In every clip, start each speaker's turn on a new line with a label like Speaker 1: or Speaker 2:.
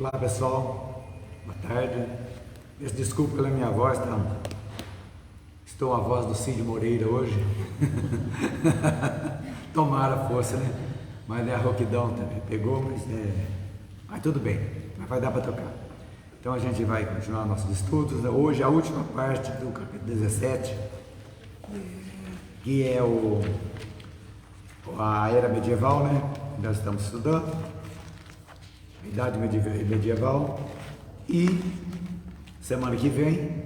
Speaker 1: Olá pessoal, boa tarde. Peço desculpa pela minha voz, tá? Estou a voz do Cid Moreira hoje. Tomara fosse, né? Mas é a rouquidão também. Pegou, mas tudo bem, mas vai dar para tocar. Então a gente vai continuar nossos estudos. Hoje a última parte do capítulo 17, que é a era medieval, né? Nós estamos estudando a idade medieval, e semana que vem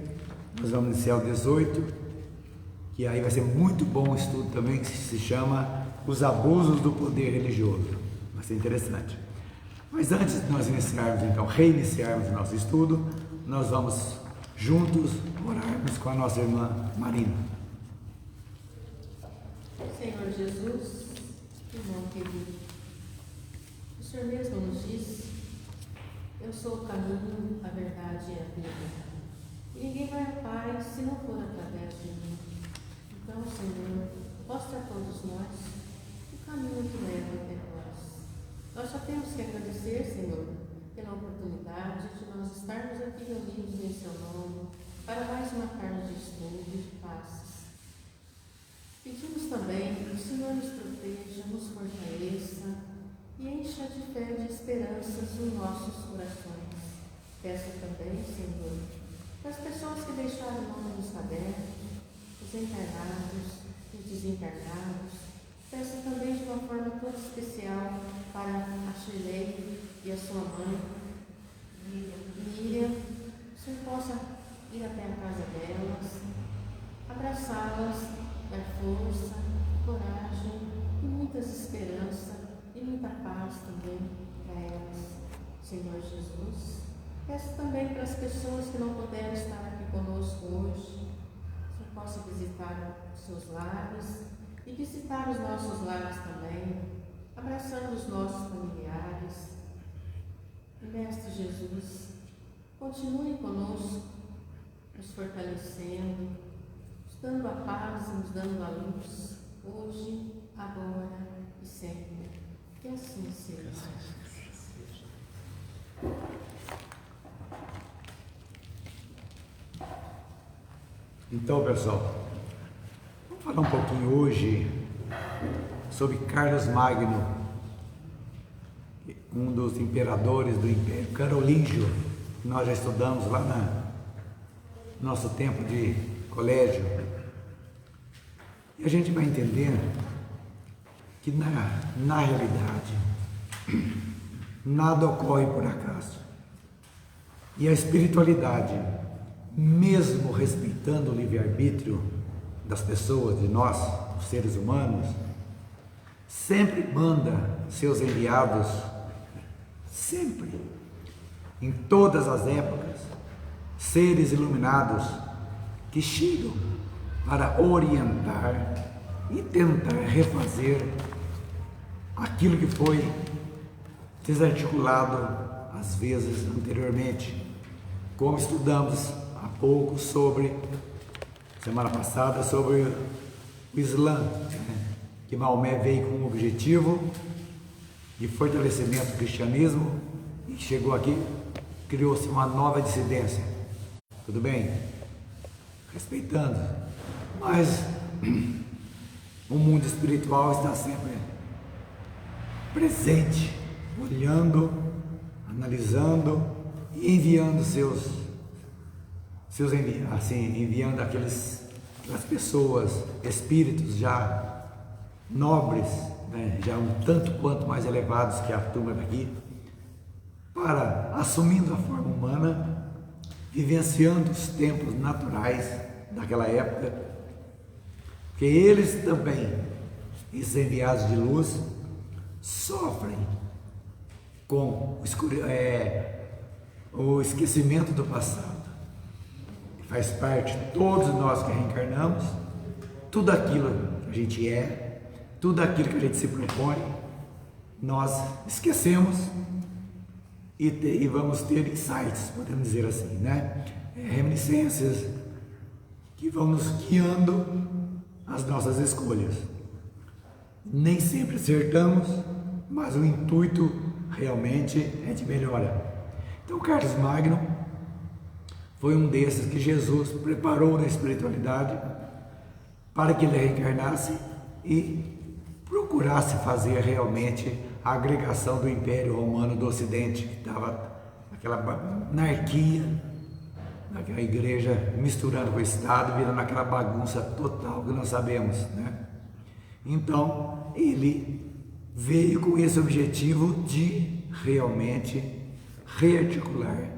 Speaker 1: nós vamos iniciar o 18, que aí vai ser muito bom o estudo também, que se chama Os Abusos do Poder Religioso. Vai ser interessante. Mas antes de nós reiniciarmos o nosso estudo, nós vamos juntos orarmos com a nossa irmã Marina.
Speaker 2: Senhor Jesus, irmão querido, o Senhor mesmo nos diz: eu sou o caminho, a verdade e a vida, e ninguém vai ao Pai se não for através de mim. Então, Senhor, mostra a todos nós o caminho que leva até nós. Nós só temos que agradecer, Senhor, pela oportunidade de nós estarmos aqui reunidos em Seu nome para mais uma tarde de estudo e de passes. Pedimos também que o Senhor nos proteja, nos fortaleça e encha de fé e de esperanças os nossos corações. Peço também, Senhor, para as pessoas que deixaram nomes abertos, os encarnados e os desencarnados. Peço também de uma forma toda especial para a Shirley e a sua mãe, Miriam, que o Senhor possa ir até a casa delas, abraçá-las, dar força, coragem e muitas esperanças e muita paz também para elas, Senhor Jesus. Peço também para as pessoas que não puderam estar aqui conosco hoje, que o Senhor possa visitar os seus lares e visitar os nossos lares também, abraçando os nossos familiares. E, Mestre Jesus, continue conosco, nos fortalecendo, nos dando a paz e nos dando a luz, hoje, agora e sempre. Que assim seja.
Speaker 1: Então, pessoal, vamos falar um pouquinho hoje sobre Carlos Magno, um dos imperadores do Império Carolíngio, que nós já estudamos lá no nosso tempo de colégio. E a gente vai entender que na realidade nada ocorre por acaso. E a espiritualidade, mesmo respeitando o livre-arbítrio das pessoas, de nós, os seres humanos, sempre manda seus enviados, sempre, em todas as épocas, seres iluminados que chegam para orientar e tentar refazer aquilo que foi desarticulado às vezes anteriormente, como estudamos há pouco semana passada, sobre o Islã, que Maomé veio com um objetivo de fortalecimento do cristianismo e chegou aqui, criou-se uma nova dissidência, tudo bem? Respeitando, mas o mundo espiritual está sempre presente, olhando, analisando e enviando enviando aquelas pessoas, espíritos já nobres, né, já um tanto quanto mais elevados que a turma daqui, para, assumindo a forma humana, vivenciando os tempos naturais daquela época, que eles também, esses enviados de luz, sofrem com o esquecimento do passado. Faz parte de todos nós que reencarnamos, tudo aquilo que a gente é, tudo aquilo que a gente se propõe, nós esquecemos e vamos ter insights, podemos dizer assim, né? Reminiscências que vão nos guiando as nossas escolhas. Nem sempre acertamos, mas o intuito realmente é de melhora. Então Carlos Magno foi um desses que Jesus preparou na espiritualidade para que ele reencarnasse e procurasse fazer realmente a agregação do Império Romano do Ocidente, que estava naquela anarquia, naquela igreja misturando com o Estado, virando aquela bagunça total que nós sabemos, né? Então, ele veio com esse objetivo de realmente rearticular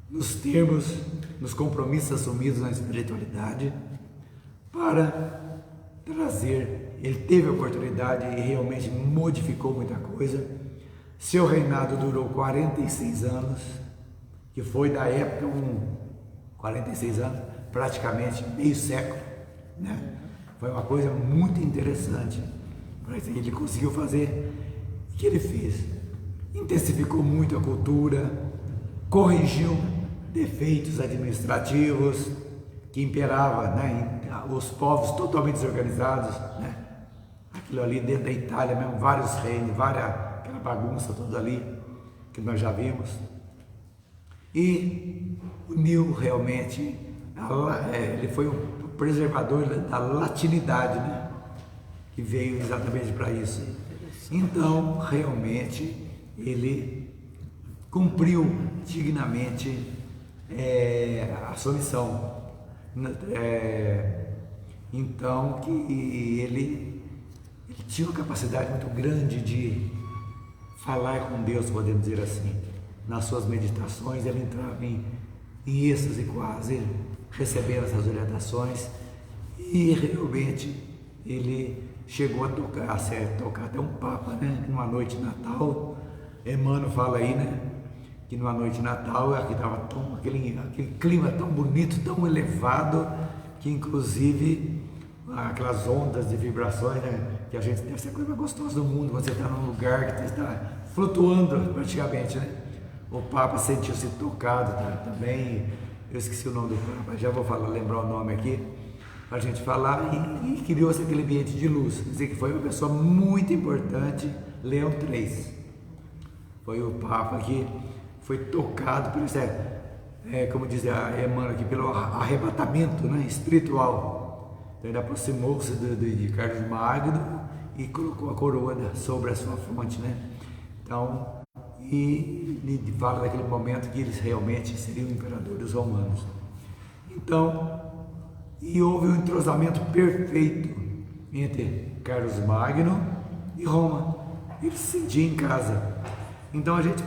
Speaker 1: nos termos, nos compromissos assumidos na espiritualidade, para trazer, ele teve a oportunidade e realmente modificou muita coisa. Seu reinado durou 46 anos, que foi da época 46 anos, praticamente meio século, né? Foi uma coisa muito interessante. Ele conseguiu fazer o que ele fez. Intensificou muito a cultura, corrigiu defeitos administrativos que imperavam, né, os povos totalmente desorganizados, né? Aquilo ali dentro da Itália mesmo, vários reinos, aquela bagunça toda ali que nós já vimos. E uniu realmente, ele foi o preservador da latinidade, né? Que veio exatamente para isso. Então, realmente, ele cumpriu dignamente a sua missão. Então, que ele tinha uma capacidade muito grande de falar com Deus, podemos dizer assim. Nas suas meditações, ele entrava em êxtase quase, recebendo essas orientações, e realmente ele chegou a tocar até um Papa, né? Numa noite de Natal, Emmanuel fala aí, né? Que numa noite de Natal aqui estava aquele clima tão bonito, tão elevado, que inclusive aquelas ondas de vibrações, né? Que a gente deve ser a coisa mais gostosa do mundo, quando você está num lugar que está flutuando praticamente, né? O Papa sentiu-se tocado também, eu esqueci o nome do Papa, já vou lembrar o nome aqui, para a gente falar, e criou-se aquele ambiente de luz. Quer dizer que foi uma pessoa muito importante, Leão III. Foi o Papa que foi tocado por esse, como diz a Emmanuel aqui, pelo arrebatamento, né, espiritual. Então ele aproximou-se de Carlos Magno e colocou a coroa sobre a sua fronte, né? Então, e ele fala daquele momento que eles realmente seriam imperadores romanos. Então, e houve um entrosamento perfeito entre Carlos Magno e Roma. Ele se sentia em casa. Então a gente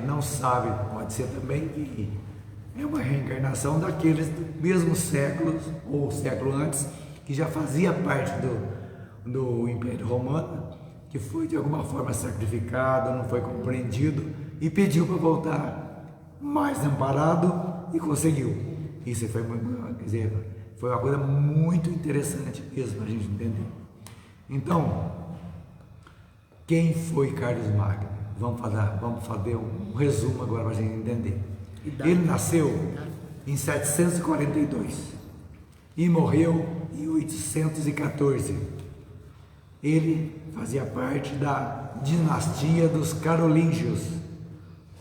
Speaker 1: não sabe, pode ser também que é uma reencarnação daqueles do mesmo século ou século antes, que já fazia parte do Império Romano, que foi de alguma forma sacrificado, não foi compreendido e pediu para voltar mais amparado e conseguiu. Isso foi, quer dizer, foi uma coisa muito interessante mesmo para a gente entender. Então, quem foi Carlos Magno? Vamos fazer um resumo agora para a gente entender. Ele nasceu em 742 e morreu em 814. Ele fazia parte da dinastia dos Carolíngios,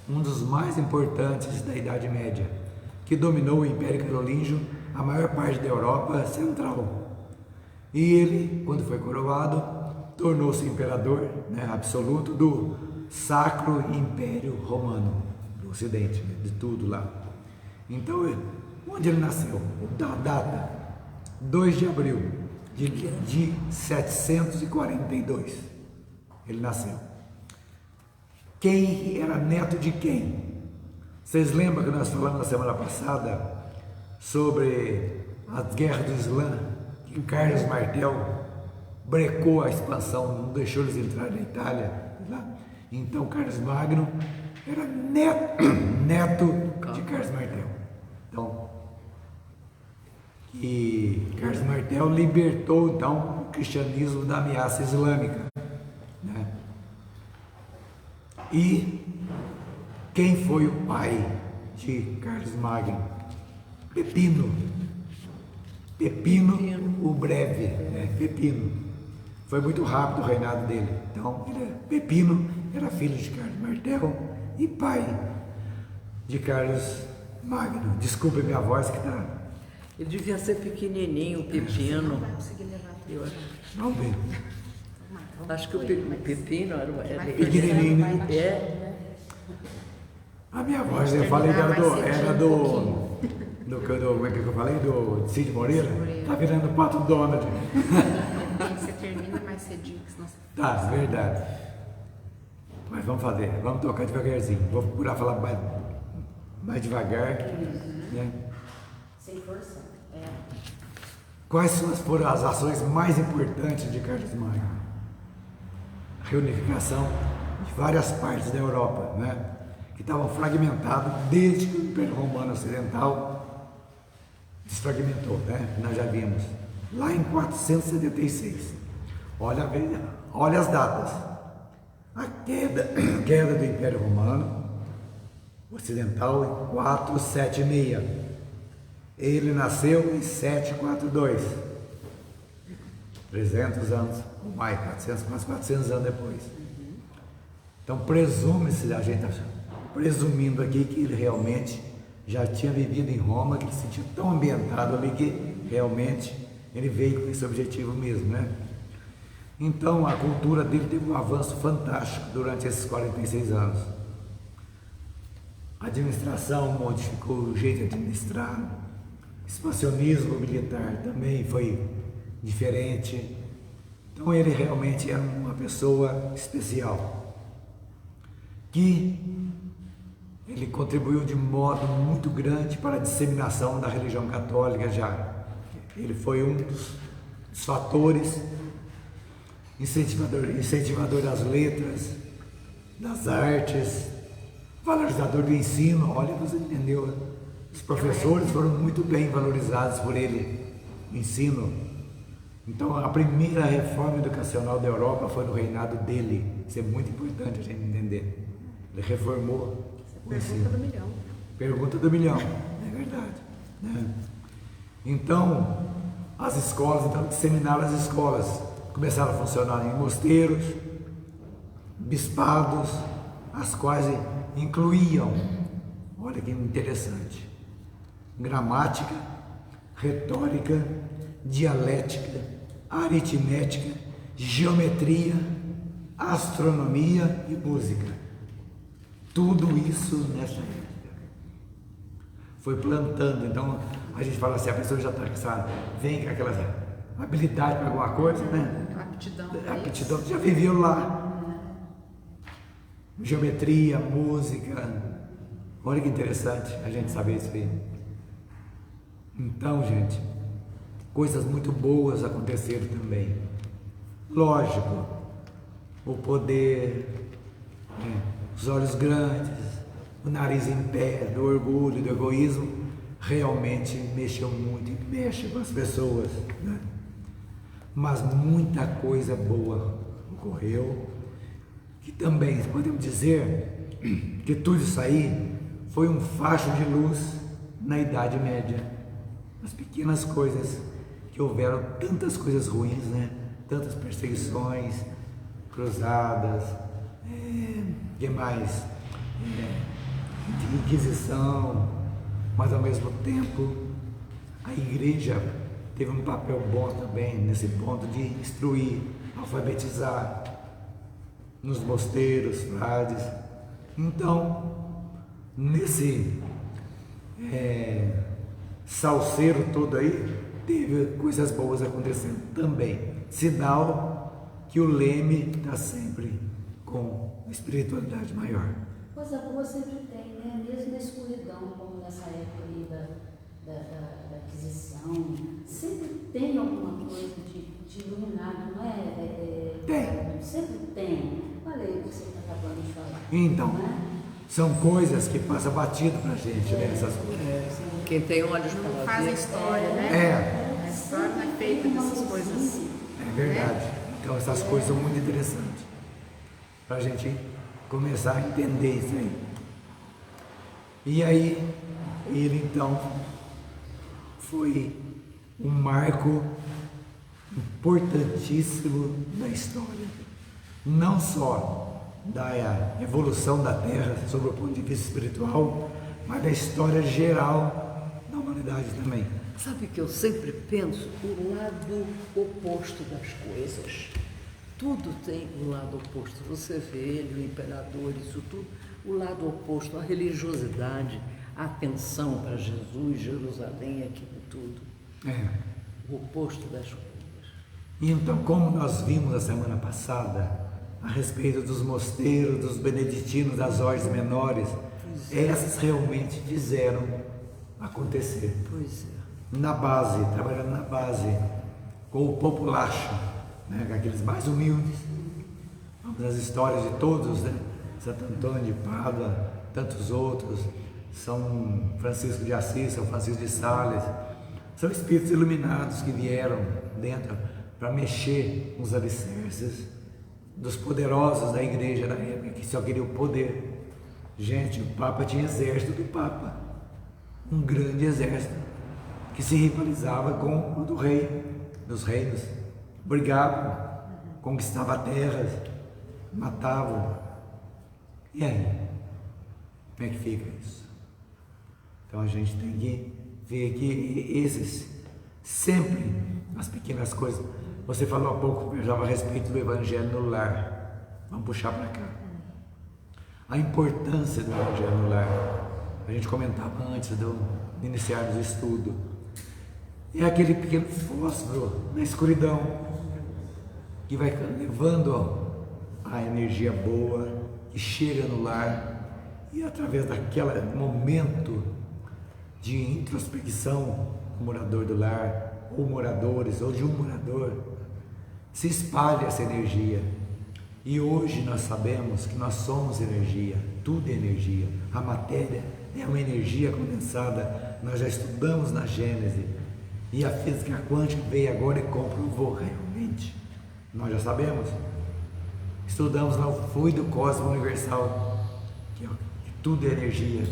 Speaker 1: um dos mais importantes da Idade Média, que dominou o Império Carolíngio, a maior parte da Europa Central. E ele, quando foi coroado, tornou-se imperador, né, absoluto do Sacro Império Romano, do Ocidente, de tudo lá. Então, onde ele nasceu? Da data, 2 de abril de 742, ele nasceu. Quem era neto de quem? Vocês lembram que nós falamos na semana passada sobre as guerras do Islã, que Carlos Martel brecou a expansão, não deixou eles entrarem na Itália. Então Carlos Magno era neto de Carlos Martel. Então, e Carlos Martel libertou então o cristianismo da ameaça islâmica, né? E quem foi o pai de Carlos Magno? Pepino o Breve, Pepino. Foi muito rápido o reinado dele. Então, Pepino era filho de Carlos Martel e pai de Carlos Magno. Desculpe minha voz que está...
Speaker 3: Ele devia ser pequenininho, o Pepino.
Speaker 4: Não vai conseguir levar tudo.
Speaker 3: Eu
Speaker 1: Vamos ver.
Speaker 3: acho que o Pepino era
Speaker 1: Pequenininho, né?
Speaker 3: É,
Speaker 1: A minha voz, eu falei que era como é que eu falei? Do Cid Moreira. Tá virando Pato Donald.
Speaker 4: Você termina mais cedinho, que senão você...
Speaker 1: Tá, verdade. Mas vamos fazer, vamos tocar devagarzinho. Vou procurar falar mais devagar. Né?
Speaker 5: Sem força.
Speaker 1: Quais foram as ações mais importantes de Carlos Magno? A reunificação de várias partes da Europa, né? Que estavam fragmentadas desde que o Império Romano Ocidental desfragmentou, né? Nós já vimos. Lá em 476. Olha as datas. A queda do Império Romano Ocidental em 476. Ele nasceu em 742. 300 anos, ou mais, 400, quase 400 anos depois. Então presume-se, a gente está presumindo aqui que ele realmente já tinha vivido em Roma, que ele se sentia tão ambientado ali que realmente ele veio com esse objetivo mesmo, né? Então a cultura dele teve um avanço fantástico durante esses 46 anos. A administração modificou o jeito de administrar, expansionismo militar também foi diferente. Então ele realmente era uma pessoa especial, que ele contribuiu de modo muito grande para a disseminação da religião católica já. Ele foi um dos fatores incentivador das letras, das artes, valorizador do ensino. Olha, você entendeu? Os professores foram muito bem valorizados por ele, o ensino. Então, a primeira reforma educacional da Europa foi no reinado dele. Isso é muito importante a gente entender. Ele reformou o ensino.
Speaker 4: Pergunta do milhão.
Speaker 1: Pergunta do milhão, é verdade. Né? Então, as escolas, disseminaram as escolas. Começaram a funcionar em mosteiros, bispados, as quais incluíam, olha que interessante, gramática, retórica, dialética, aritmética, geometria, astronomia e música. Tudo isso nessa época. Foi plantando, então a gente fala assim, a pessoa já está, vem com aquela habilidade para alguma coisa, né? Aptidão, já viveu lá. Geometria, música. Olha que interessante a gente saber isso aí. Então, gente, coisas muito boas aconteceram também. Lógico, o poder, os olhos grandes, o nariz em pé, do orgulho, do egoísmo, realmente mexeu muito e mexe com as pessoas, né? Mas muita coisa boa ocorreu, que também podemos dizer que tudo isso aí foi um facho de luz na Idade Média. As pequenas coisas que houveram, tantas coisas ruins, né? Tantas perseguições, cruzadas, que mais? Inquisição, mas ao mesmo tempo a igreja teve um papel bom também nesse ponto de instruir, alfabetizar nos mosteiros, frades. Então, nesse salseiro todo aí, teve coisas boas acontecendo também. Sinal que o leme está sempre com espiritualidade maior.
Speaker 5: Coisa boa sempre tem, né? Mesmo na escuridão, como nessa época aí da aquisição, sempre tem alguma coisa de iluminado, não é?
Speaker 1: Tem.
Speaker 5: Sempre tem. Olha aí o que você está acabando de falar.
Speaker 1: Então,
Speaker 5: não é?
Speaker 1: são coisas que passam batido pra gente, né? Essas coisas.
Speaker 3: quem tem olhos
Speaker 4: Não
Speaker 3: para
Speaker 4: faz a
Speaker 3: ver.
Speaker 4: história, né? A história não é feita dessas coisas assim.
Speaker 1: É verdade. Então essas coisas são muito interessantes para a gente começar a entender isso aí. E aí, ele então foi um marco importantíssimo da história, não só da evolução da Terra sob o ponto de vista espiritual, mas da história geral da humanidade também.
Speaker 3: Sabe que eu sempre penso o lado oposto das coisas. Tudo tem o lado oposto. Você vê ele, o imperador, isso tudo, o lado oposto, a religiosidade, a atenção para Jesus, Jerusalém, aquilo tudo. O oposto das coisas.
Speaker 1: E então, como nós vimos a semana passada, a respeito dos mosteiros, dos beneditinos, das ordens menores, essas realmente fizeram acontecer.
Speaker 3: Pois é.
Speaker 1: Na base, trabalhando na base, com o populacho, né, com aqueles mais humildes. Vamos às histórias de todos, né? Santo Antônio de Pádua, tantos outros, São Francisco de Assis, São Francisco de Sales, são espíritos iluminados que vieram dentro para mexer nos alicerces dos poderosos da igreja da época, que só queriam o poder. Gente, o Papa tinha exército do Papa, um grande exército, que se rivalizava com o do rei, dos reinos, brigavam, conquistavam terras, matavam. E aí? Como é que fica isso? Então a gente tem que ver que esses, sempre, as pequenas coisas. Você falou há pouco, eu já a respeito do Evangelho no lar. Vamos puxar para cá. A importância do Evangelho no lar. A gente comentava antes de iniciarmos o estudo. É aquele pequeno fósforo na escuridão que vai levando a energia boa que chega no lar e através daquele momento de introspecção, o morador do lar, ou moradores, ou de um morador, se espalha essa energia. E hoje nós sabemos que nós somos energia, tudo é energia. A matéria é uma energia condensada, nós já estudamos na Gênese, e a física quântica veio agora e comprovou realmente. Nós já sabemos. Estudamos lá o fluido cósmico universal, que tudo é energia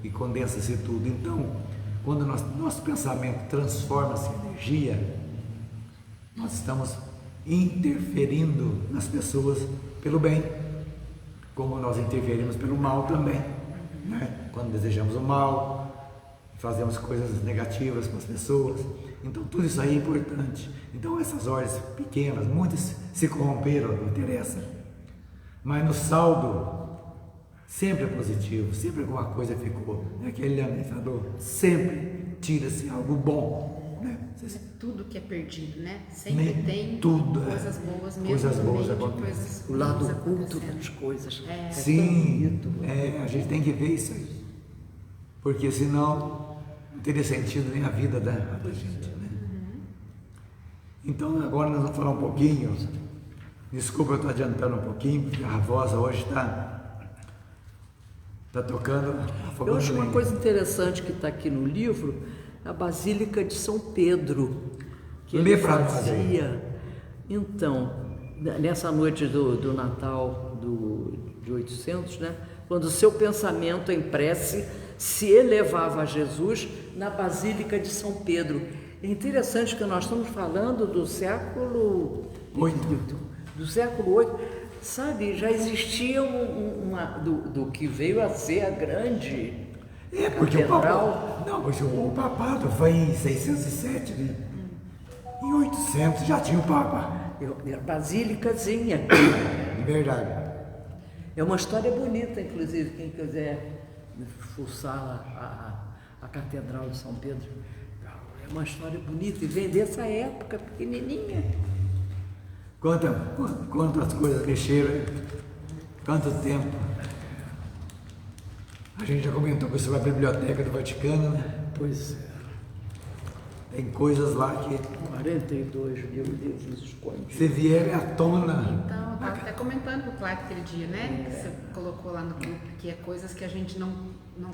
Speaker 1: e condensa-se tudo. Então, quando nosso pensamento transforma-se em energia, nós estamos interferindo nas pessoas pelo bem, como nós interferimos pelo mal também, né? Quando desejamos o mal, fazemos coisas negativas com as pessoas. Então tudo isso aí é importante. Então essas ordens pequenas, muitas se corromperam, não interessa, mas no saldo sempre é positivo, sempre alguma coisa ficou. Aquele homem falou, sempre tira-se algo bom, né?
Speaker 4: Tudo que é perdido, né? Sempre tem
Speaker 1: tudo,
Speaker 4: coisas boas mesmo.
Speaker 1: Coisas boas
Speaker 4: acontecem.
Speaker 1: acontecem.
Speaker 3: O lado oculto das coisas.
Speaker 1: Sim, a gente tem que ver isso aí, porque senão não teria sentido nem a vida da gente, né? Então agora nós vamos falar um pouquinho, desculpa eu estou adiantando um pouquinho, porque a voz hoje está tocando.
Speaker 3: Eu acho uma coisa interessante que está aqui no livro, a Basílica de São Pedro, que ele fazia. Então, nessa noite do Natal de 800, né, quando o seu pensamento em prece se elevava a Jesus na Basílica de São Pedro. É interessante que nós estamos falando do século VIII, sabe? Já existia do que veio a ser a grande
Speaker 1: porque
Speaker 3: catedral.
Speaker 1: o papado foi em 607, né? Em 800 já tinha o Papa.
Speaker 3: Basílicazinha.
Speaker 1: Verdade.
Speaker 3: É uma história bonita, inclusive, quem quiser fuçar a Catedral de São Pedro. É uma história bonita e vem dessa época pequenininha.
Speaker 1: Quantas coisas mexeram, quanto tempo. A gente já comentou que sobre a Biblioteca do Vaticano, né?
Speaker 3: Pois é.
Speaker 1: Tem coisas lá que
Speaker 3: 42 mil livros escondidos.
Speaker 1: se vierem à tona.
Speaker 4: Então, eu estava até comentando com o Cláudio aquele dia, né? Que você colocou lá no grupo, que é coisas que a gente não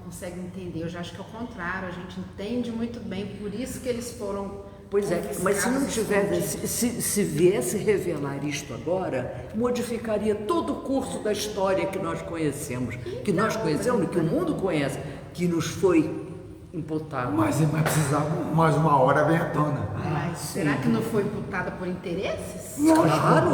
Speaker 4: consegue entender. Eu já acho que é o contrário, a gente entende muito bem, por isso que eles foram.
Speaker 3: Pois é, mas se não tivesse, se viesse revelar isto agora, modificaria todo o curso da história que nós conhecemos, que o mundo conhece, que nos foi imputado.
Speaker 1: Mas precisava mais uma hora vem à tona.
Speaker 4: Mas será que não foi imputada por interesses?
Speaker 3: Claro,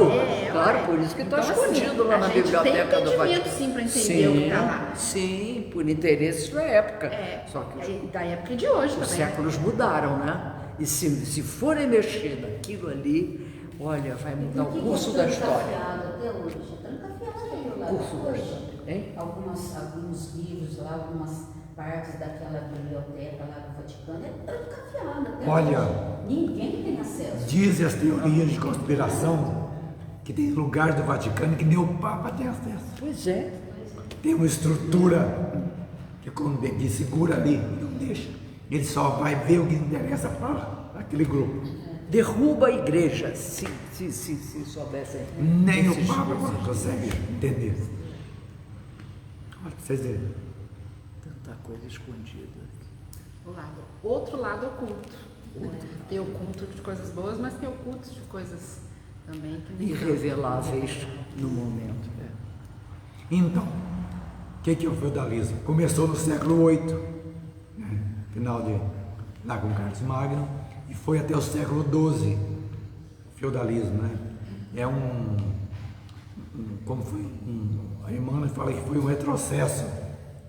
Speaker 3: claro,
Speaker 4: ué.
Speaker 3: por isso que está
Speaker 4: Então, assim,
Speaker 3: escondido lá na biblioteca do
Speaker 4: Vaticano.
Speaker 3: Vaticano.
Speaker 4: Sim, para entender o que está lá.
Speaker 3: Sim, por interesses da época. Só que
Speaker 4: Da época de hoje
Speaker 3: os
Speaker 4: também.
Speaker 3: séculos mudaram, né? E se forem mexer naquilo ali, olha, vai mudar o curso da história.
Speaker 5: Até hoje, trancafiado aquilo lá.
Speaker 3: Curso da
Speaker 5: Hoje,
Speaker 3: história, hein?
Speaker 5: alguns livros lá, algumas partes daquela biblioteca lá do Vaticano, é trancafiado até
Speaker 1: Olha,
Speaker 5: hoje. Ninguém tem acesso.
Speaker 1: Dizem as teorias de conspiração que tem lugares do Vaticano que nem o Papa tem acesso.
Speaker 3: Pois é.
Speaker 1: Tem uma estrutura que segura ali e não deixa. Ele só vai ver o que interessa para aquele grupo.
Speaker 3: Derruba a igreja, se soubessem.
Speaker 1: Nem
Speaker 3: esses
Speaker 1: o Papa
Speaker 3: coisas.
Speaker 1: consegue entender. Olha, vocês verem.
Speaker 3: Tanta coisa escondida.
Speaker 4: Outro lado oculto. Né? Tem oculto de coisas boas, mas tem oculto de coisas também que nem
Speaker 3: Irreveláveis no momento.
Speaker 1: Então, o que é o feudalismo? Começou no século VIII, né? Final de lá com Carlos Magno, e foi até o século XII, feudalismo, né? É como foi, a Emmanuel fala que foi um retrocesso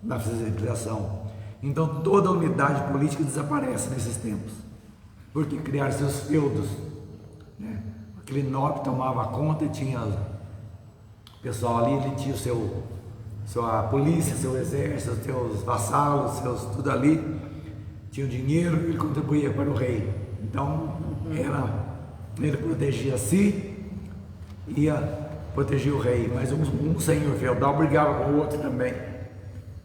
Speaker 1: na civilização. Então toda a unidade política desaparece nesses tempos, porque criaram seus feudos, né? Aquele nobre tomava conta e tinha o pessoal ali, ele tinha sua polícia, seu exército, seus vassalos, tudo ali, tinha o dinheiro e ele contribuía para o rei. Então ele protegia a si, ia proteger o rei, mas um senhor feudal brigava com o outro também.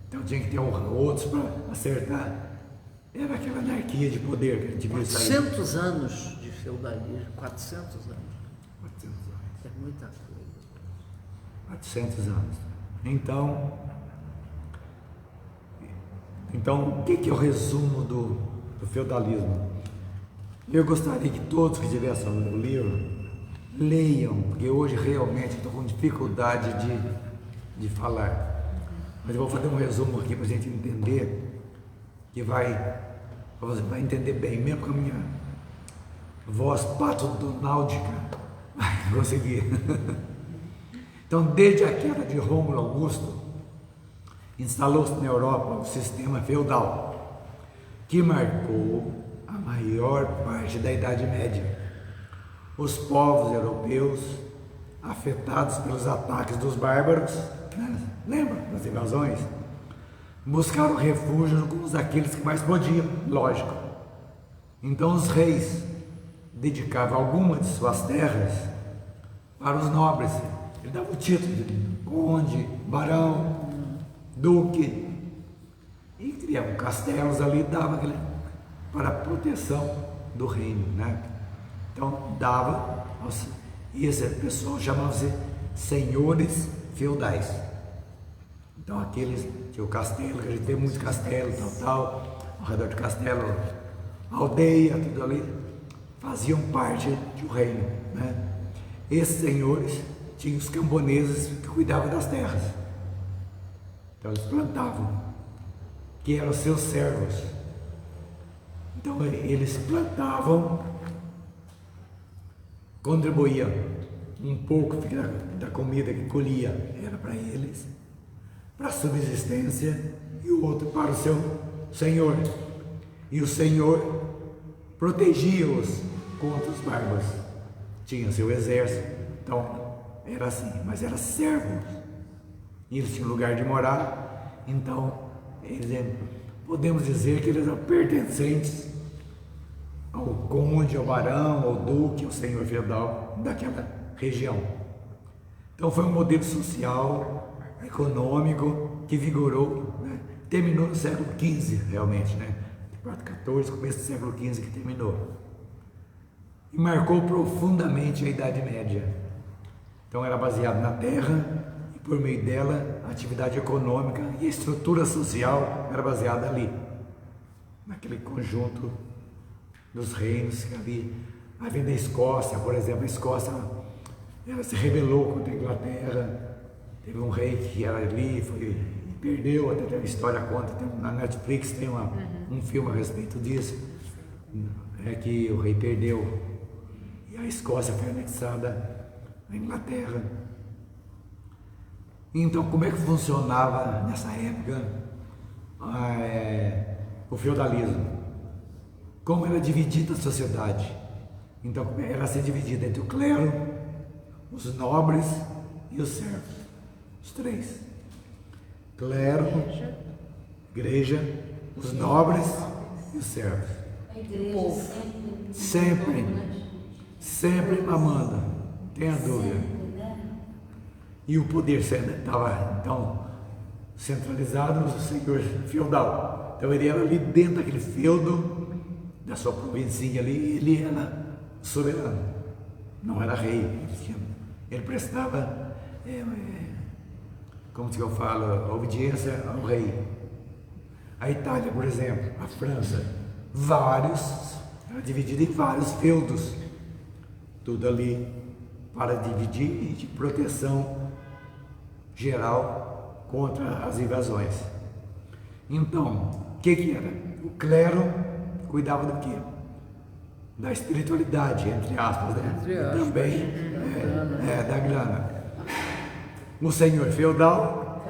Speaker 1: Então tinha que ter outros para acertar. Era aquela anarquia de poder que a gente viu sair.
Speaker 3: 400 anos de feudalismo, 400 anos.
Speaker 1: 400 anos.
Speaker 3: É muita coisa.
Speaker 1: 400 anos. Então, o que é o resumo do feudalismo? Eu gostaria que todos que estivessem lendo o livro leiam, porque hoje realmente estou com dificuldade de falar. Mas eu vou fazer um resumo aqui para a gente entender, que você vai entender bem, mesmo com a minha voz patodonáldica, vai conseguir. Então, desde a queda de Rômulo Augusto, instalou-se na Europa o sistema feudal, que marcou a maior parte da Idade Média. Os povos europeus, afetados pelos ataques dos bárbaros, né? Lembra das invasões? Buscaram refúgio com aqueles que mais podiam, lógico. Então os reis dedicavam algumas de suas terras para os nobres. Ele dava o título de conde, barão, duque, e criavam castelos ali, dava para a proteção do reino, né? Então dava, e esse pessoal chamava-se senhores feudais. Então aqueles tinham o castelo, que a gente tem muitos castelos, tal, ao redor do castelo, aldeia, tudo ali, faziam parte do reino, né? Esses senhores tinham os camponeses que cuidavam das terras. Então eles plantavam, que eram seus servos. Então eles plantavam, contribuíam um pouco da comida que colhia, era para eles, para a subsistência, e o outro para o seu senhor. E o senhor protegia-os contra os bárbaros. Tinha seu exército, então era assim, mas era servos. E eles tinham lugar de morar, então podemos dizer que eles eram pertencentes ao conde, ao barão, ao duque, ao senhor feudal daquela região. Então foi um modelo social, econômico, que vigorou, né? Terminou no século XV, realmente, né? XIV, começo do século XV que terminou. E marcou profundamente a Idade Média. Então era baseado na terra, e por meio dela a atividade econômica e a estrutura social era baseada ali, naquele conjunto dos reinos que havia na Escócia, por exemplo. A Escócia, ela se rebelou contra a Inglaterra, teve um rei que era ali, foi perdeu, até tem uma história conta, na Netflix tem um filme a respeito disso, é que o rei perdeu e a Escócia foi anexada à Inglaterra. Então, como é que funcionava nessa época o feudalismo? Como era dividida a sociedade? Então, era ser dividida entre o clero, os nobres e os servos. Os três. Clero, igreja, os nobres e os servos.
Speaker 5: A igreja
Speaker 1: Sempre, sempre mamando, tenha dúvida.
Speaker 5: sempre, né?
Speaker 1: E o poder estava, então, centralizado no senhor feudal. Então, ele era ali dentro daquele feudo da sua província ali, ele era soberano, não era rei. Ele prestava, como que eu falo, obediência ao rei. A Itália, por exemplo, a França, era dividida em vários feudos, tudo ali para dividir e de proteção geral contra as invasões. Então, o que era? O clero cuidava do quê? Da espiritualidade, entre aspas, né?
Speaker 3: Entre aspas.
Speaker 1: Também da grana. O senhor feudal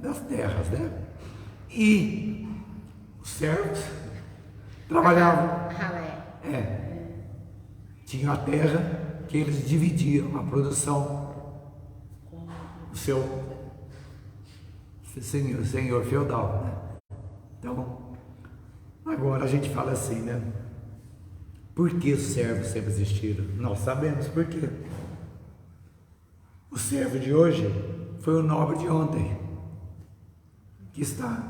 Speaker 1: das terras, né? E os servos trabalhavam.
Speaker 4: Ralé.
Speaker 1: Tinha a terra que eles dividiam a produção do seu senhor feudal, né? Então, agora a gente fala assim, né? Por que os servos sempre existiram? Nós sabemos por quê. O servo de hoje foi o nobre de ontem, que está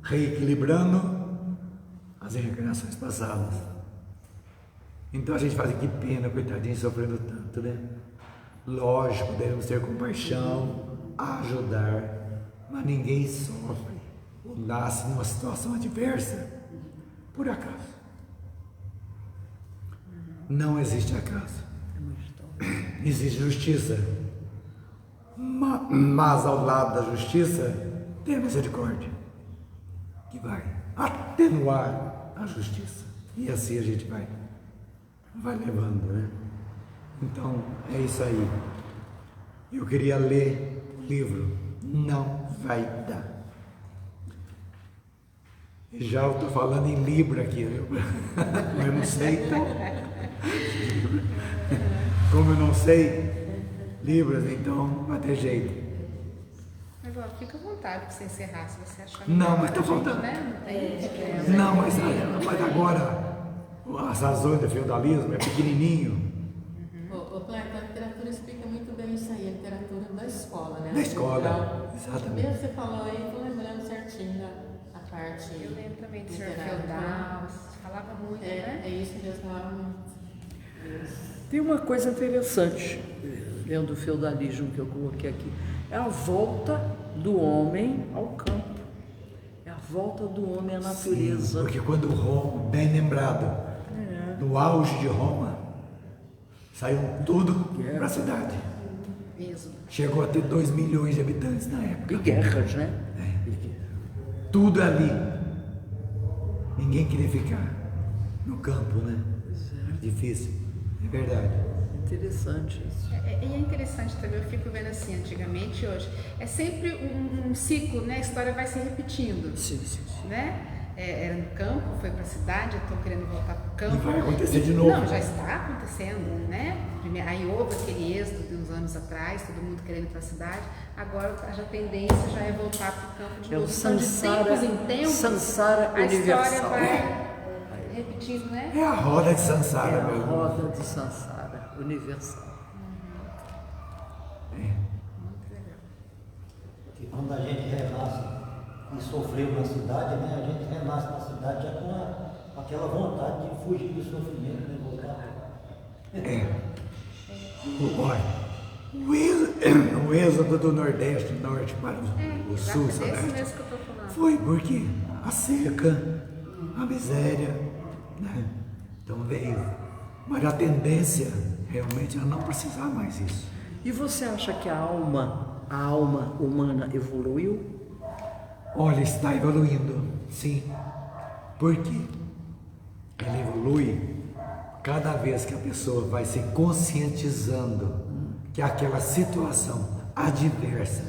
Speaker 1: reequilibrando as reencarnações passadas. Então a gente fala, que pena, coitadinho, sofrendo tanto, né? Lógico, devemos ter compaixão, ajudar, mas ninguém sofre ou nasce numa situação adversa por acaso. Não existe acaso. Existe justiça. Mas ao lado da justiça tem a misericórdia, que vai atenuar a justiça. E assim a gente vai levando, né? Então é isso aí. Eu queria ler o livro Não Vai Dar. Já eu estou falando em Libra aqui, eu não sei, então. Como eu não sei Libras, então vai ter jeito.
Speaker 4: Agora, fica à vontade para você encerrar, se você achar.
Speaker 1: Não, mas está faltando.
Speaker 4: Né?
Speaker 1: Não, mas agora as razões do feudalismo é pequenininho.
Speaker 2: O Clayton, a literatura explica muito bem isso aí, a literatura da escola, né?
Speaker 1: Da escola,
Speaker 2: Então,
Speaker 1: exatamente.
Speaker 2: Mesmo você falou aí, estou lembrando certinho a parte.
Speaker 4: Eu lembro também do senhor
Speaker 2: literária.
Speaker 4: feudal, falava muito, né?
Speaker 2: É isso mesmo, falava muito.
Speaker 3: Tem uma coisa interessante dentro do feudalismo que eu coloquei aqui. É a volta do homem ao campo. É a volta do homem à natureza.
Speaker 1: Sim, porque quando Roma, bem lembrado, no auge de Roma, saiu tudo para a cidade.
Speaker 4: Mesmo.
Speaker 1: Chegou a ter 2 milhões de habitantes na época.
Speaker 3: E guerras, né?
Speaker 1: Tudo ali. Ninguém queria ficar no campo, né? Difícil, é verdade.
Speaker 3: Interessante isso.
Speaker 4: E é interessante também, eu fico vendo assim, antigamente e hoje, é sempre um ciclo, né? A história vai se repetindo,
Speaker 3: Sim, sim, sim.
Speaker 4: né? Era no campo, foi para a cidade, estão querendo voltar para o campo.
Speaker 1: E vai acontecer de novo.
Speaker 4: Não, já está acontecendo, né? Aí houve aquele êxodo de uns anos atrás, todo mundo querendo ir para a cidade. Agora a tendência já é voltar para o campo de
Speaker 3: É o
Speaker 4: novo. Então, de
Speaker 3: samsara,
Speaker 4: tempos em tempos,
Speaker 3: samsara
Speaker 4: a história
Speaker 3: universal.
Speaker 4: vai repetindo, né?
Speaker 1: É a roda de Sansara
Speaker 3: É a
Speaker 1: mesmo.
Speaker 3: roda de Sansara universal.
Speaker 6: Que quando a gente renasce e sofreu na cidade, né, a gente renasce na cidade já com aquela vontade de fugir do sofrimento, né, voltar.
Speaker 1: Olha, o êxodo do Nordeste, Norte para o Sul,
Speaker 4: Exato, é desse
Speaker 1: Sudeste,
Speaker 4: mesmo que eu estou falando.
Speaker 1: foi porque a seca, a miséria, né? Então veio. Mas a tendência realmente é não precisar mais isso.
Speaker 3: E você acha que a alma humana evoluiu?
Speaker 1: Olha, está evoluindo, sim. Por quê? Ela evolui cada vez que a pessoa vai se conscientizando que aquela situação adversa,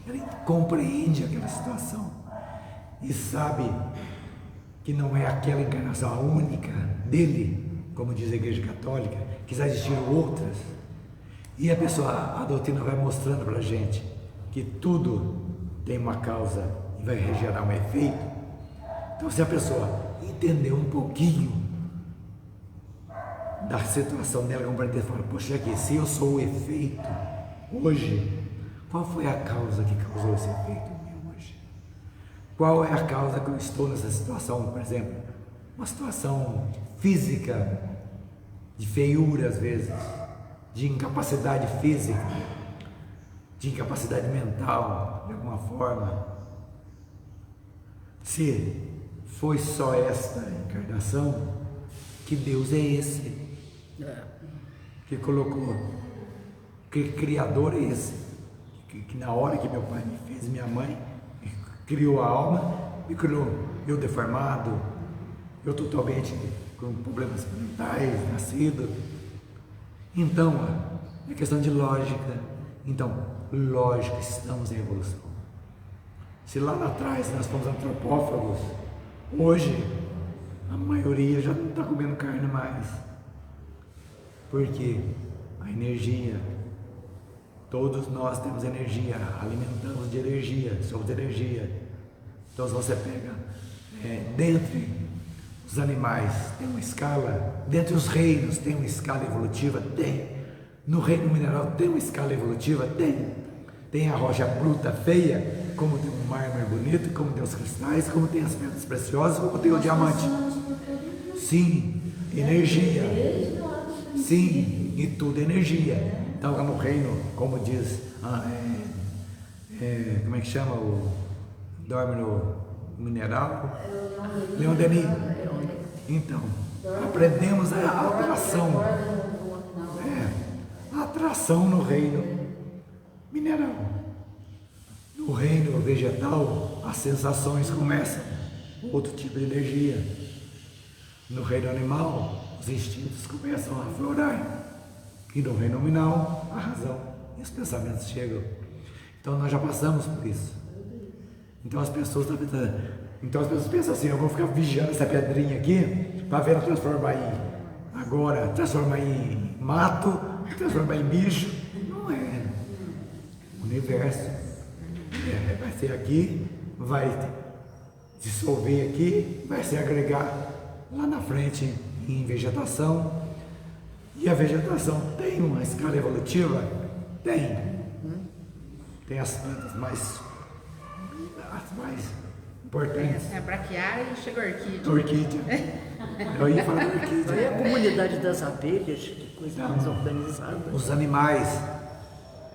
Speaker 1: ela compreende aquela situação e sabe que não é aquela encarnação a única dele, como diz a Igreja Católica, que já existiram outras. E a pessoa, a doutrina vai mostrando para a gente que tudo tem uma causa e vai gerar um efeito. Então, se a pessoa entender um pouquinho da situação dela, compreender, fala, poxa, aqui, se eu sou o efeito hoje, qual foi a causa que causou esse efeito em mim hoje? Qual é a causa que eu estou nessa situação, por exemplo? Uma situação física, de feiura às vezes, de incapacidade física, de incapacidade mental, de alguma forma. Se foi só esta encarnação, que Deus é esse, que colocou, que Criador é esse, que na hora que meu pai me fez, minha mãe criou a alma, me criou, eu deformado, eu totalmente com problemas mentais, nascido. Então, é questão de lógica. Então, lógica, estamos em evolução. Se lá atrás nós fomos antropófagos, hoje a maioria já não está comendo carne mais. Porque a energia, todos nós temos energia, alimentamos de energia, somos energia. Então, se você pega dentre os animais, tem uma escala, dentre os reinos tem uma escala evolutiva? Tem. No reino mineral tem uma escala evolutiva? Tem. Tem a rocha bruta, feia, como tem um mármore bonito, como tem os cristais, como tem as pedras preciosas, como tem o diamante. Sim, energia. Sim, e tudo é energia. Então, lá no reino, como diz, como é que chama o dorme no mineral? Leon Denis. Então, aprendemos a atração. A atração no reino mineral. No reino vegetal, as sensações começam, outro tipo de energia. No reino animal, os instintos começam a aflorar. E no reino nominal, a razão e os pensamentos chegam. Então nós já passamos por isso. Então as pessoas pensam assim, eu vou ficar vigiando essa pedrinha aqui para ver ela transformar transformar em mato, transformar em bicho. Não é. O universo vai ser aqui, vai dissolver aqui, vai se agregar lá na frente em vegetação. E a vegetação tem uma escala evolutiva? Tem. Tem as plantas mais importantes.
Speaker 4: É a braquiária e chegou a orquídea.
Speaker 1: Orquídea. Eu ia falar da orquídea.
Speaker 3: Aí a comunidade das abelhas, que coisa mais organizada.
Speaker 1: Os animais,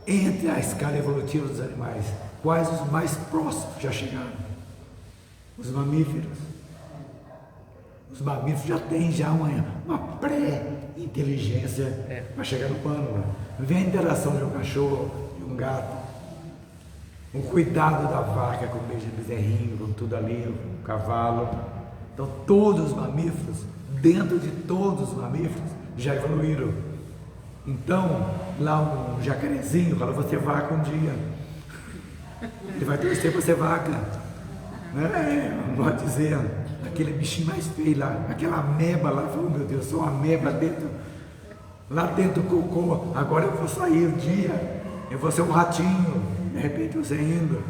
Speaker 1: entre a escala evolutiva dos animais, quais os mais próximos já chegaram? Os mamíferos. Os mamíferos já têm uma pré-inteligência para chegar no humano. Vem a interação de um cachorro e um gato. O cuidado da vaca com o bezerrinho, com tudo ali, o cavalo. Então, todos os mamíferos, dentro de todos os mamíferos, já evoluíram. Então, lá um jacarezinho fala, você vaca um dia. Ele vai torcer para ser vaca. Pode dizer, aquele bichinho mais feio lá, aquela ameba lá, falou, meu Deus, sou uma ameba dentro, lá dentro do cocô, agora eu vou sair um dia, eu vou ser um ratinho, de repente você indo.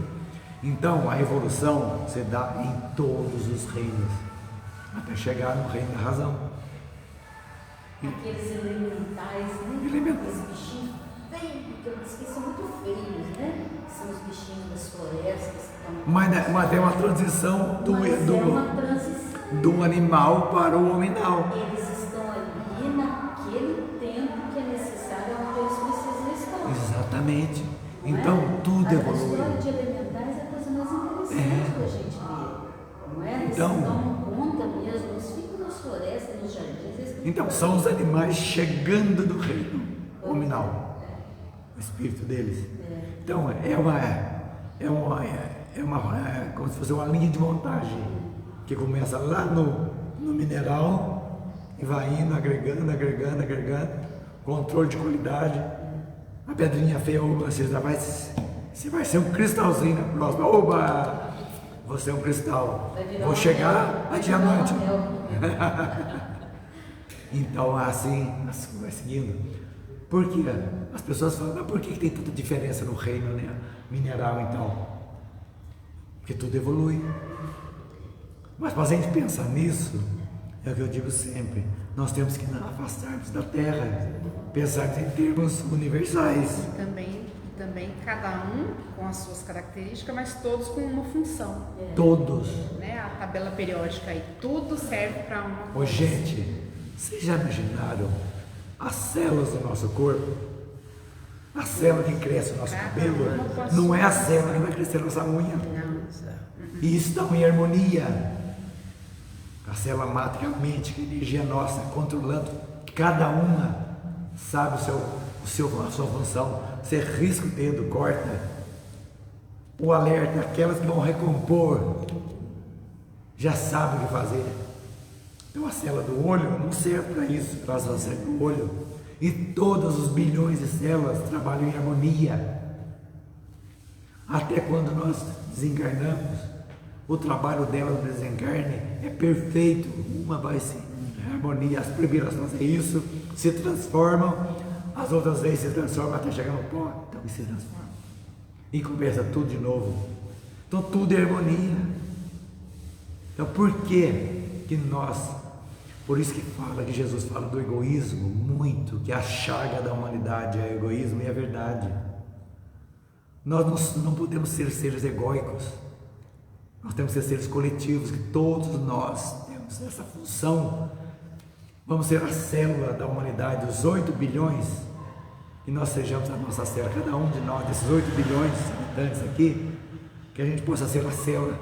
Speaker 1: Então a evolução se dá em todos os reinos, até chegar no reino da razão.
Speaker 5: Aqueles elementais, né?
Speaker 1: Elementais.
Speaker 5: Os bichinhos feios, porque eu disse que são muito feios, né? São os bichinhos das florestas.
Speaker 1: Mas tem uma transição do animal para o hominal.
Speaker 5: Eles estão ali naquele tempo que é necessário onde eles precisam estar.
Speaker 1: Exatamente. Então tudo
Speaker 5: A
Speaker 1: evolui.
Speaker 5: história de elementais é a coisa mais interessante da gente ver. Não é? Eles
Speaker 1: Então,
Speaker 5: dão conta mesmo, eles ficam nas florestas, nos jardins.
Speaker 1: Então são os animais chegando do reino hominal. O espírito deles. Então é como se fosse uma linha de montagem, que começa lá no mineral e vai indo, agregando, controle de qualidade. A pedrinha feia, oba, você vai ser um cristalzinho na próxima. Oba! Você é um cristal. Vou chegar a diamante. Então, assim vai seguindo. Por quê? As pessoas falam, mas por que tem tanta diferença no reino, né, mineral, então? Porque tudo evolui. Mas para a gente pensar nisso, é o que eu digo sempre, nós temos que afastar-nos da Terra, pensar em termos universais.
Speaker 4: E também cada um com as suas características, mas todos com uma função.
Speaker 1: Todos.
Speaker 4: Né? A tabela periódica aí, tudo serve para uma
Speaker 1: Ô,
Speaker 4: coisa.
Speaker 1: gente, vocês já imaginaram as células do nosso corpo? A célula que cresce o nosso cabelo não é a célula que vai crescer a nossa unha.
Speaker 4: Não.
Speaker 1: E isso está em harmonia. A célula mátrica, a mente, a energia nossa, controlando, cada uma sabe a sua função. Você risca o dedo, corta. O alerta, aquelas que vão recompor, já sabe o que fazer. Então a célula do olho não serve para isso, ela só serve para o olho. E todos os bilhões de células trabalham em harmonia. Até quando nós desencarnamos, o trabalho dela no desencarne é perfeito. Uma vai se em harmonia, as primeiras fazem isso, se transformam, as outras vezes se transformam até chegar no pó, então se transformam. E começa tudo de novo. Então tudo é harmonia. Então por que nós, por isso que Jesus fala do egoísmo muito, que a chaga da humanidade é o egoísmo, e é verdade. Nós não podemos ser seres egóicos. Nós temos que ser seres coletivos, que todos nós temos essa função. Vamos ser a célula da humanidade, os 8 bilhões, que nós sejamos a nossa célula, cada um de nós, desses 8 bilhões de habitantes aqui, que a gente possa ser a célula,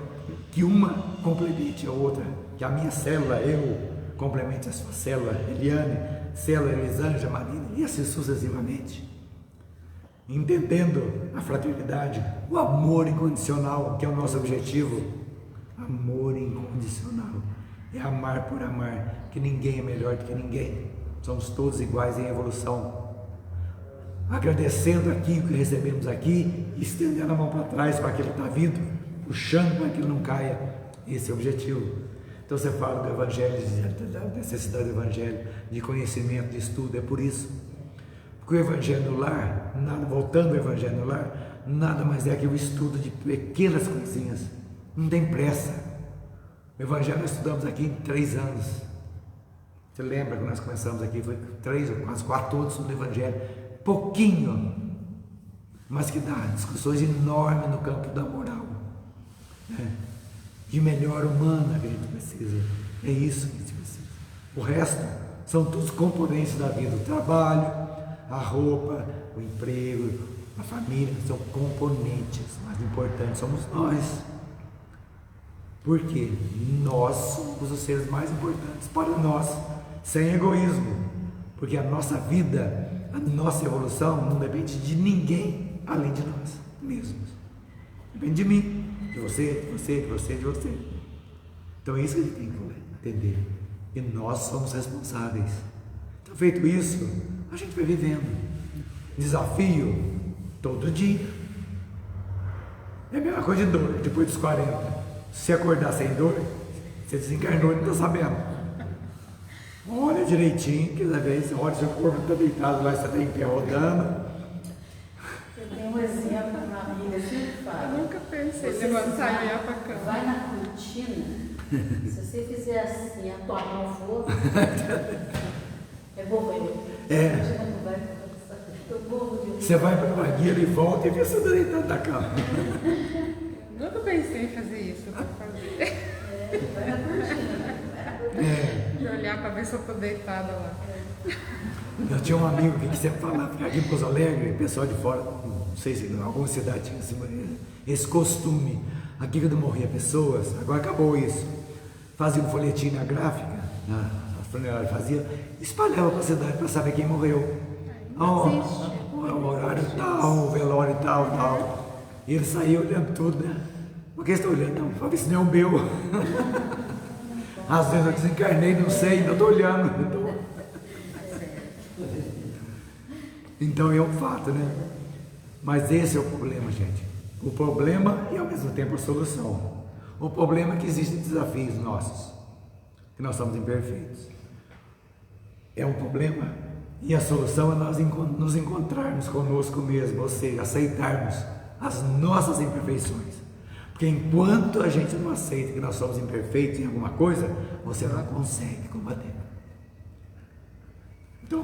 Speaker 1: que uma complemente a outra, que a minha célula, eu, complemente a sua célula, Eliane, célula Elisângela, Marina, e assim sucessivamente. Entendendo a fraternidade, o amor incondicional, que é o nosso objetivo. Amor incondicional é amar por amar, que ninguém é melhor do que ninguém, somos todos iguais em evolução. Agradecendo aqui o que recebemos aqui, estendendo a mão para trás para aquilo que está vindo, puxando para que ele não caia. Esse é o objetivo. Então você fala do Evangelho, da necessidade do Evangelho, de conhecimento, de estudo, é por isso. Porque o Evangelho no lar, voltando ao Evangelho no lar, nada mais é que o estudo de pequenas coisinhas, não tem pressa. O Evangelho nós estudamos aqui em 3 anos. Você lembra que nós começamos aqui, foi 3 ou quase 4 anos sobre o Evangelho, pouquinho, mas que dá discussões enormes no campo da moral, né? De melhor humana que a gente precisa. É isso que a gente precisa. O resto são todos componentes da vida, o trabalho, a roupa, o emprego, a família, são componentes, mas importantes somos nós. Porque nós somos os seres mais importantes para nós, sem egoísmo. Porque a nossa vida, a nossa evolução não depende de ninguém além de nós mesmos. Depende de mim, de você, de você, de você, de você. Então é isso que a gente tem que entender. E nós somos responsáveis. Então, feito isso, a gente vai vivendo. Desafio todo dia. É a mesma coisa de dor, depois dos 40. Se acordar sem dor, você desencarnou e não está sabendo. Olha direitinho, que às vezes, olha, seu corpo está deitado lá, você está em pé rodando.
Speaker 5: Eu tenho um exemplo que uma amiga sempre fala.
Speaker 4: Eu nunca pensei em
Speaker 5: Você
Speaker 4: levantar e
Speaker 5: vai-
Speaker 4: olhar para a cama.
Speaker 5: Vai na cortina, se você fizer assim, a tua mão for, é borrego.
Speaker 1: Você vai para uma guia e volta e vê você deitado na cama.
Speaker 4: Nunca pensei em fazer isso, eu vou fazer.
Speaker 5: Vai na cortina.
Speaker 4: De olhar para ver se eu estou deitada lá.
Speaker 1: Eu tinha um amigo que sempre falava, aqui em Pouso Alegre, pessoal de fora, não sei se em alguma cidade tinha esse costume. Aqui quando morria pessoas, agora acabou isso. Fazia um folhetim na gráfica, a funerária fazia, espalhava para a cidade para saber quem morreu. O horário tal, o velório tal. E ele saía olhando tudo, né? Por que você está olhando? Não, para ver se não é o meu. Às vezes eu desencarnei, não sei, não estou olhando. Então é um fato, né? Mas esse é o problema, gente. O problema e ao mesmo tempo a solução. O problema é que existem desafios nossos, que nós somos imperfeitos. É um problema. E a solução é nós nos encontrarmos conosco mesmo, ou seja, aceitarmos as nossas imperfeições. Porque enquanto a gente não aceita que nós somos imperfeitos em alguma coisa, você não consegue combater. Então,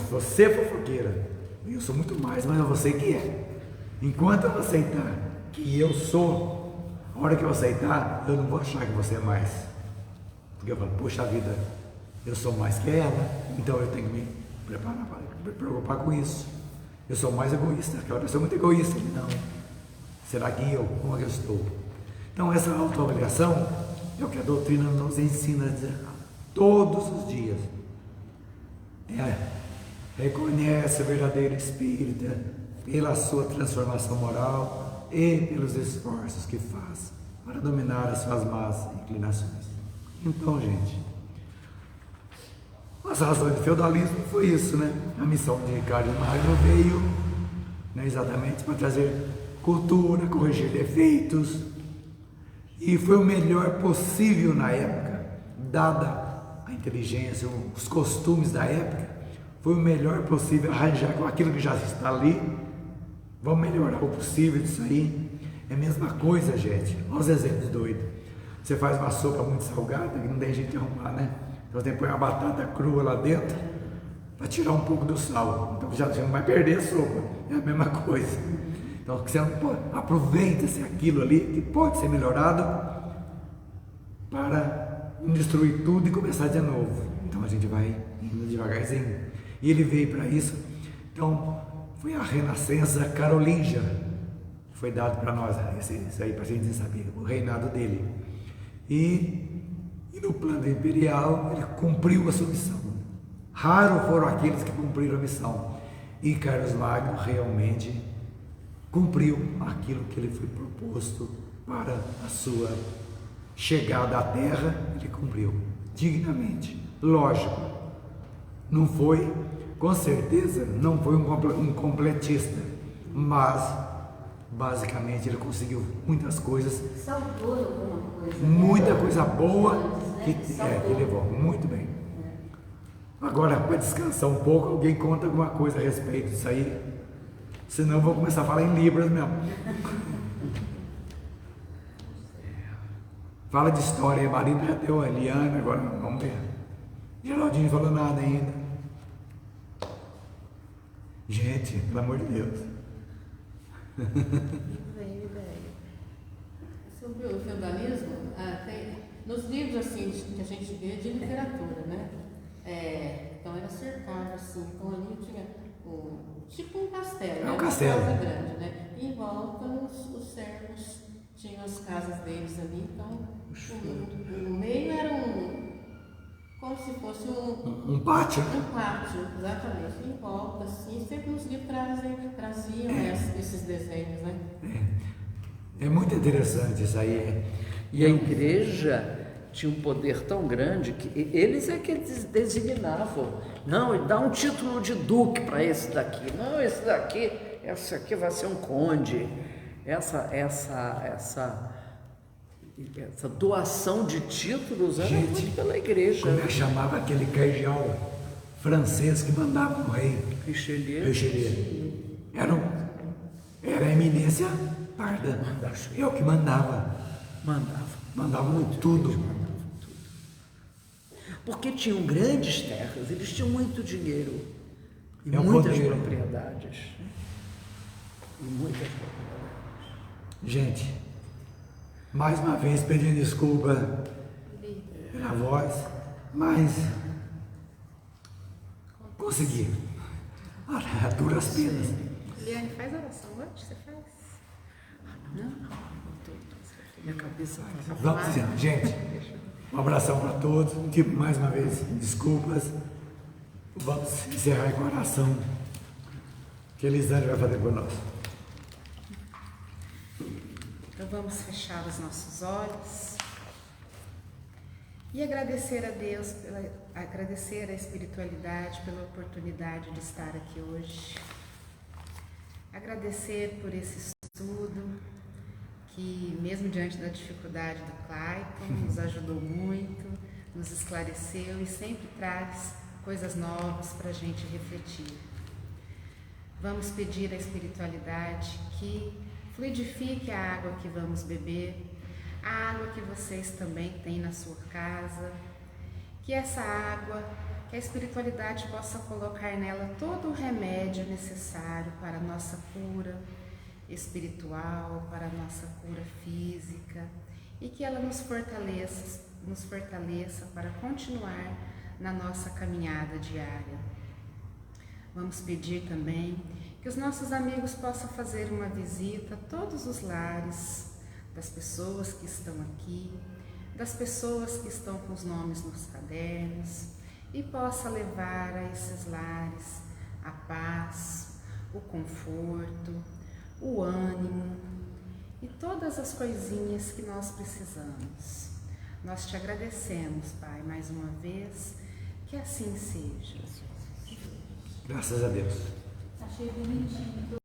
Speaker 1: você é fofoqueira, eu sou muito mais, mas é você que é. Enquanto eu não aceitar que eu sou, a hora que eu aceitar, eu não vou achar que você é mais. Porque eu falo, poxa vida, eu sou mais que ela, então eu tenho que me preparar para me preocupar com isso. Eu sou mais egoísta, aquela pessoa é muito egoísta. Não. Será que eu? Como é que eu estou? Então essa autoavaliação é o que a doutrina nos ensina a dizer todos os dias. Reconhece o verdadeiro espírita pela sua transformação moral e pelos esforços que faz para dominar as suas más inclinações. Então, gente, as razões do feudalismo foi isso, né? A missão de Carlos Magno veio, né, exatamente para trazer cultura, corrigir defeitos, e foi o melhor possível na época, dada a inteligência, os costumes da época, foi o melhor possível arranjar com aquilo que já está ali. Vamos melhorar o possível disso aí. É a mesma coisa, gente. Olha os exemplos doidos. Você faz uma sopa muito salgada que não tem jeito de arrumar, né? Então você põe uma batata crua lá dentro para tirar um pouco do sal. Então já não vai perder a sopa. É a mesma coisa. Então você aproveita-se aquilo ali que pode ser melhorado para não destruir tudo e começar de novo. Então a gente vai indo devagarzinho. E ele veio para isso. Então foi a renascença carolíngia que foi dado para nós, isso aí para a gente saber, o reinado dele. E no plano imperial ele cumpriu a sua missão. Raros foram aqueles que cumpriram a missão. E Carlos Magno realmente cumpriu aquilo que ele foi proposto para a sua chegada à Terra. Ele cumpriu dignamente. Lógico, não foi, com certeza, não foi um completista, mas basicamente ele conseguiu muitas coisas.
Speaker 5: Salvou alguma coisa.
Speaker 1: Muita coisa boa que ele levou, muito bem. Agora, para descansar um pouco, alguém conta alguma coisa a respeito disso aí, senão eu vou começar a falar em Libras mesmo. Fala de história, a Marina já deu a Eliana, agora vamos ver. Geraldinho não falou nada ainda. Gente, pelo amor de Deus.
Speaker 2: Sobre o feudalismo, nos livros assim, que a gente vê de literatura, né? Então era cercado assim, então ali tinha tipo um castelo,
Speaker 1: É um castelo.
Speaker 2: Uma casa grande, né? E em volta os servos tinham as casas deles ali, então no meio era como se fosse
Speaker 1: Um pátio.
Speaker 2: um pátio, exatamente. Em volta, assim, sempre nos livros traziam esses desenhos, né?
Speaker 1: É muito interessante isso aí.
Speaker 3: E a igreja tinha um poder tão grande que eles é que eles designavam. Não, dá um título de duque para esse daqui. Não, esse aqui vai ser um conde. Essa doação de títulos era muito pela igreja.
Speaker 1: Como é que chamava aquele cardeal francês que mandava no rei?
Speaker 3: Richelieu.
Speaker 1: Era a eminência parda. Eu que mandava. Mandava no tudo.
Speaker 3: Porque tinham grandes terras, eles tinham muito dinheiro e
Speaker 1: É um
Speaker 3: muitas
Speaker 1: poder.
Speaker 3: propriedades. E muitas propriedades.
Speaker 1: Gente, mais uma vez pedindo desculpa pela voz, mas consegui. A duras penas.
Speaker 4: Eliane, faz oração hoje? Você faz?
Speaker 3: Minha cabeça estava.
Speaker 1: Vamos dizendo, gente, um abração para todos. Mais uma vez, desculpas. Vamos encerrar com a oração que a Elisane vai fazer por nós.
Speaker 4: Então vamos fechar os nossos olhos e agradecer a Deus, agradecer a espiritualidade pela oportunidade de estar aqui hoje. Agradecer por esse estudo que, mesmo diante da dificuldade do Clayton, nos ajudou muito, nos esclareceu e sempre traz coisas novas para a gente refletir. Vamos pedir à espiritualidade que fluidifique a água que vamos beber, a água que vocês também têm na sua casa, que essa água, que a espiritualidade possa colocar nela todo o remédio necessário para a nossa cura espiritual, para a nossa cura física, e que ela nos fortaleça para continuar na nossa caminhada diária. Vamos pedir também que os nossos amigos possam fazer uma visita a todos os lares das pessoas que estão aqui, das pessoas que estão com os nomes nos cadernos, e possa levar a esses lares a paz, o conforto, o ânimo e todas as coisinhas que nós precisamos. Nós te agradecemos, Pai, mais uma vez, que assim seja.
Speaker 1: Graças a Deus.
Speaker 5: Achei bonitinho.